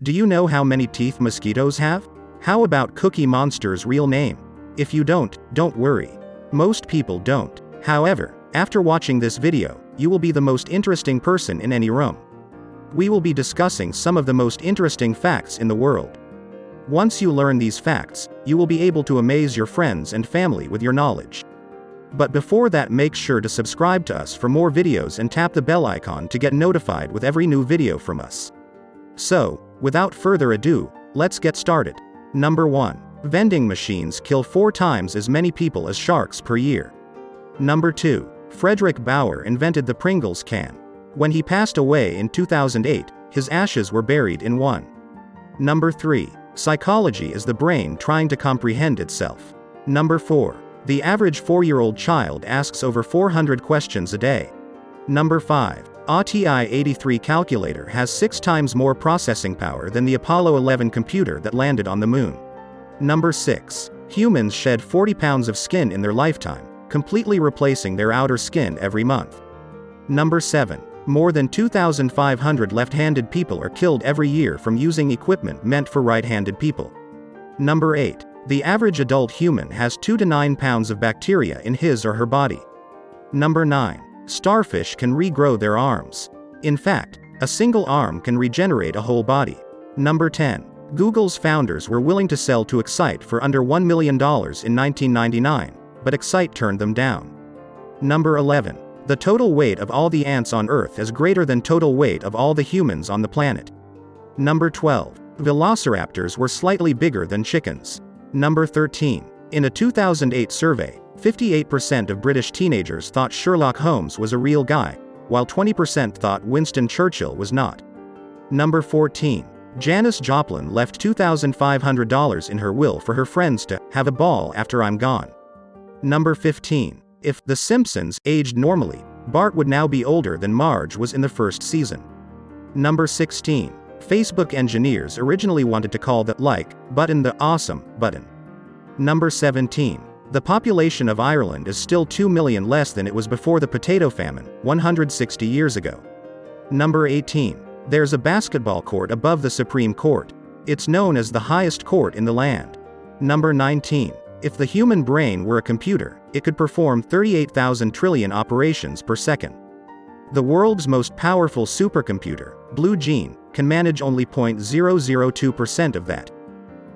Do you know how many teeth mosquitoes have? How about Cookie Monster's real name? If you don't worry. Most people don't. However, after watching this video, you will be the most interesting person in any room. We will be discussing some of the most interesting facts in the world. Once you learn these facts, you will be able to amaze your friends and family with your knowledge. But before that, make sure to subscribe to us for more videos and tap the bell icon to get notified with every new video from us. So, without further ado, let's get started. Number 1. Vending machines kill 4 times as many people as sharks per year. Number 2. Frederick Bauer invented the Pringles can. When he passed away in 2008, his ashes were buried in one. Number 3. Psychology is the brain trying to comprehend itself. Number 4. The average 4-year-old child asks over 400 questions a day. Number 5. A TI-83 calculator has 6 times more processing power than the Apollo 11 computer that landed on the moon. Number 6. Humans shed 40 pounds of skin in their lifetime, completely replacing their outer skin every month. Number 7. More than 2,500 left-handed people are killed every year from using equipment meant for right-handed people. Number 8. The average adult human has 2 to 9 pounds of bacteria in his or her body. Number 9. Starfish can regrow their arms. In fact, a single arm can regenerate a whole body. Number 10. Google's founders were willing to sell to Excite for under $1 million in 1999, but Excite turned them down. Number 11. The total weight of all the ants on Earth is greater than total weight of all the humans on the planet. Number 12. Velociraptors were slightly bigger than chickens. Number 13. In a 2008 survey, 58% of British teenagers thought Sherlock Holmes was a real guy, while 20% thought Winston Churchill was not. Number 14. Janis Joplin left $2,500 in her will for her friends to have a ball after I'm gone. Number 15. If The Simpsons aged normally, Bart would now be older than Marge was in the first season. Number 16. Facebook engineers originally wanted to call the like button the awesome button. Number 17. The population of Ireland is still 2 million less than it was before the potato famine, 160 years ago. Number 18. There's a basketball court above the Supreme Court. It's known as the highest court in the land. Number 19. If the human brain were a computer, it could perform 38,000 trillion operations per second. The world's most powerful supercomputer, Blue Gene, can manage only 0.002% of that.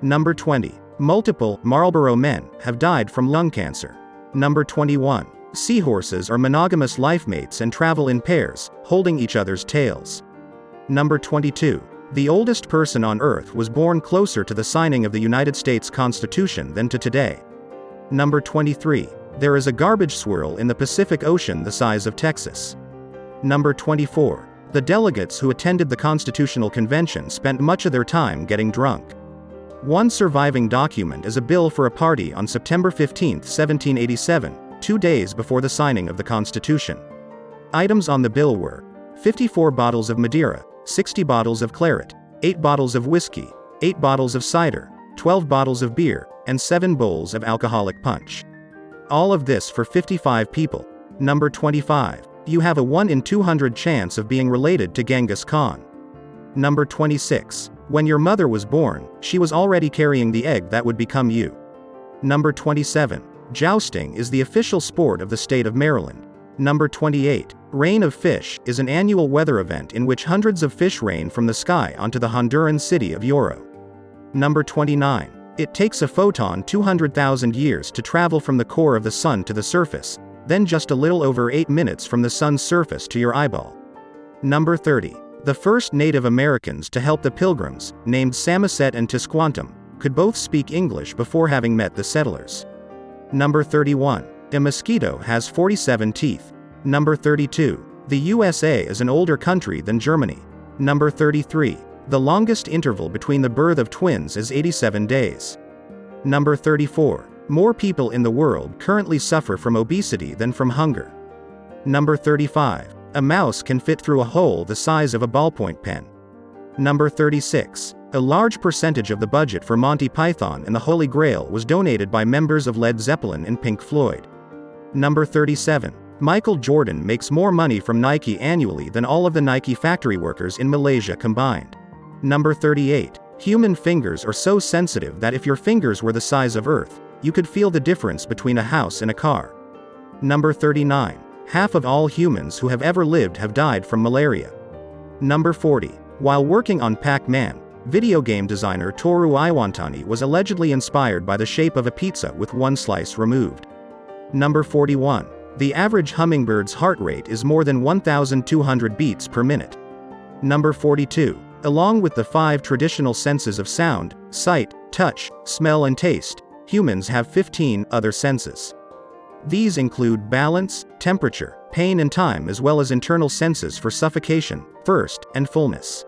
Number 20. Multiple Marlboro men have died from lung cancer. Number 21. Seahorses are monogamous life mates and travel in pairs, holding each other's tails. Number 22. The oldest person on Earth was born closer to the signing of the United States Constitution than to today. Number 23. There is a garbage swirl in the Pacific Ocean the size of Texas. Number 24. The delegates who attended the Constitutional Convention spent much of their time getting drunk. One surviving document is a bill for a party on September 15, 1787, 2 days before the signing of the Constitution. Items on the bill were 54 bottles of Madeira, 60 bottles of claret, 8 bottles of whiskey, 8 bottles of cider, 12 bottles of beer, and 7 bowls of alcoholic punch. All of this for 55 people. Number 25. You have a 1 in 200 chance of being related to Genghis Khan. Number 26. When your mother was born, she was already carrying the egg that would become you. Number 27. Jousting is the official sport of the state of Maryland. Number 28. Rain of Fish is an annual weather event in which hundreds of fish rain from the sky onto the Honduran city of Yoro. Number 29. It takes a photon 200,000 years to travel from the core of the sun to the surface, then just a little over 8 minutes from the sun's surface to your eyeball. Number 30. The first Native Americans to help the Pilgrims, named Samoset and Tisquantum, could both speak English before having met the settlers. Number 31. A mosquito has 47 teeth. Number 32. The USA is an older country than Germany. Number 33. The longest interval between the birth of twins is 87 days. Number 34. More people in the world currently suffer from obesity than from hunger. Number 35. A mouse can fit through a hole the size of a ballpoint pen. Number 36. A large percentage of the budget for Monty Python and the Holy Grail was donated by members of Led Zeppelin and Pink Floyd. Number 37. Michael Jordan makes more money from Nike annually than all of the Nike factory workers in Malaysia combined. Number 38. Human fingers are so sensitive that if your fingers were the size of Earth, you could feel the difference between a house and a car. Number 39. Half of all humans who have ever lived have died from malaria. Number 40. While working on Pac-Man, video game designer Toru Iwatani was allegedly inspired by the shape of a pizza with one slice removed. Number 41. The average hummingbird's heart rate is more than 1,200 beats per minute. Number 42. Along with the 5 traditional senses of sound, sight, touch, smell and taste, humans have 15 other senses. These include balance, temperature, pain and time, as well as internal senses for suffocation, thirst, and fullness.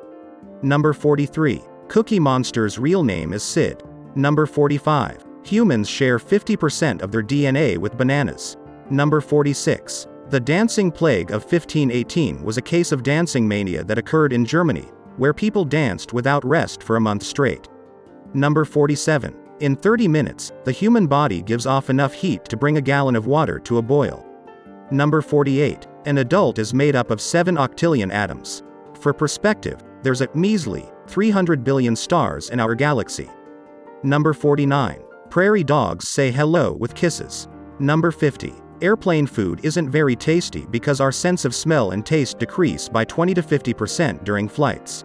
Number 43. Cookie Monster's real name is Sid. Number 45. Humans share 50% of their DNA with bananas. Number 46. The dancing plague of 1518 was a case of dancing mania that occurred in Germany, where people danced without rest for a month straight. Number 47. In 30 minutes, the human body gives off enough heat to bring a gallon of water to a boil. Number 48. An adult is made up of 7 octillion atoms. For perspective, there's a measly 300 billion stars in our galaxy. Number 49. Prairie dogs say hello with kisses. Number 50. Airplane food isn't very tasty because our sense of smell and taste decrease by 20 to 50% during flights.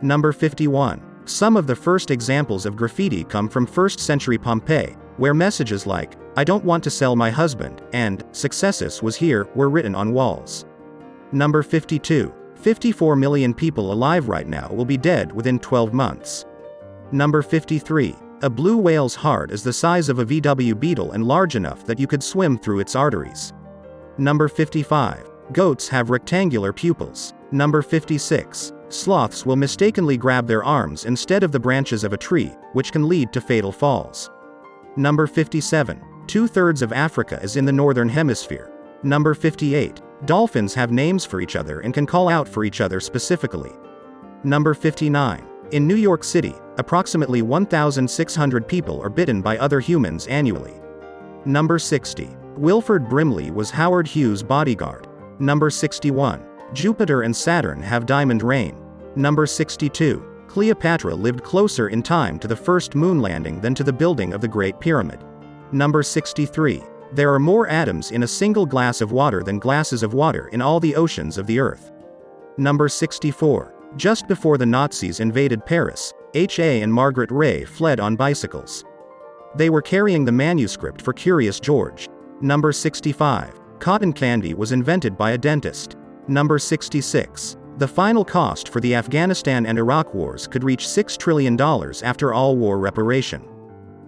Number 51. Some of the first examples of graffiti come from 1st century Pompeii, where messages like, "I don't want to sell my husband," and "Successus was here," were written on walls. Number 52. 54 million people alive right now will be dead within 12 months. Number 53. A blue whale's heart is the size of a VW Beetle and large enough that you could swim through its arteries. Number 55. Goats have rectangular pupils. Number 56. Sloths will mistakenly grab their arms instead of the branches of a tree, which can lead to fatal falls. Number 57. 2/3 of Africa is in the northern hemisphere. Number 58. Dolphins have names for each other and can call out for each other specifically. Number 59. In New York City, approximately 1,600 people are bitten by other humans annually. Number 60. Wilford Brimley was Howard Hughes' bodyguard. Number 61. Jupiter and Saturn have diamond rain. Number 62. Cleopatra lived closer in time to the first moon landing than to the building of the Great Pyramid. Number 63. There are more atoms in a single glass of water than glasses of water in all the oceans of the Earth. Number 64. Just before the Nazis invaded Paris, H.A. and Margaret Ray fled on bicycles. They were carrying the manuscript for Curious George. Number 65. Cotton candy was invented by a dentist. Number 66. The final cost for the Afghanistan and Iraq wars could reach $6 trillion after all war reparation.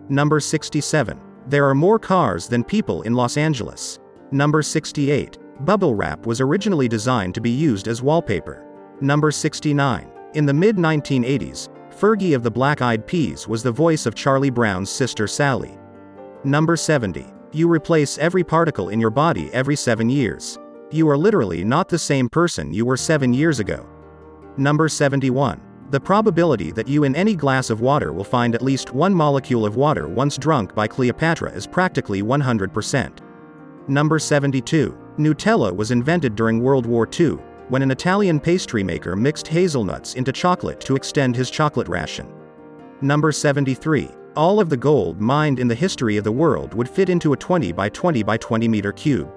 Number 67. There are more cars than people in Los Angeles. Number 68. Bubble wrap was originally designed to be used as wallpaper. Number 69. In the mid-1980s, Fergie of the Black Eyed Peas was the voice of Charlie Brown's sister Sally. Number 70. You replace every particle in your body every 7 years. You are literally not the same person you were 7 years ago. Number 71. The probability that you in any glass of water will find at least one molecule of water once drunk by Cleopatra is practically 100%. Number 72. Nutella was invented during World War II, when an Italian pastry maker mixed hazelnuts into chocolate to extend his chocolate ration. Number 73. All of the gold mined in the history of the world would fit into a 20 by 20 by 20 meter cube.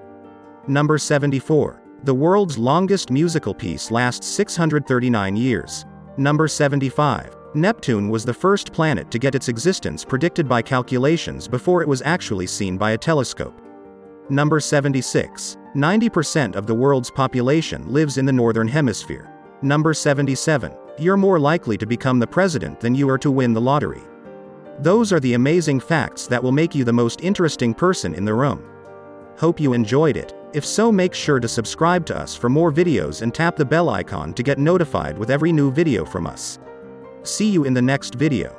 Number 74. The world's longest musical piece lasts 639 years. Number 75. Neptune was the first planet to get its existence predicted by calculations before it was actually seen by a telescope. Number 76. 90% of the world's population lives in the northern hemisphere. Number 77. You're more likely to become the president than you are to win the lottery. Those are the amazing facts that will make you the most interesting person in the room. Hope you enjoyed it. If so, make sure to subscribe to us for more videos and tap the bell icon to get notified with every new video from us. See you in the next video.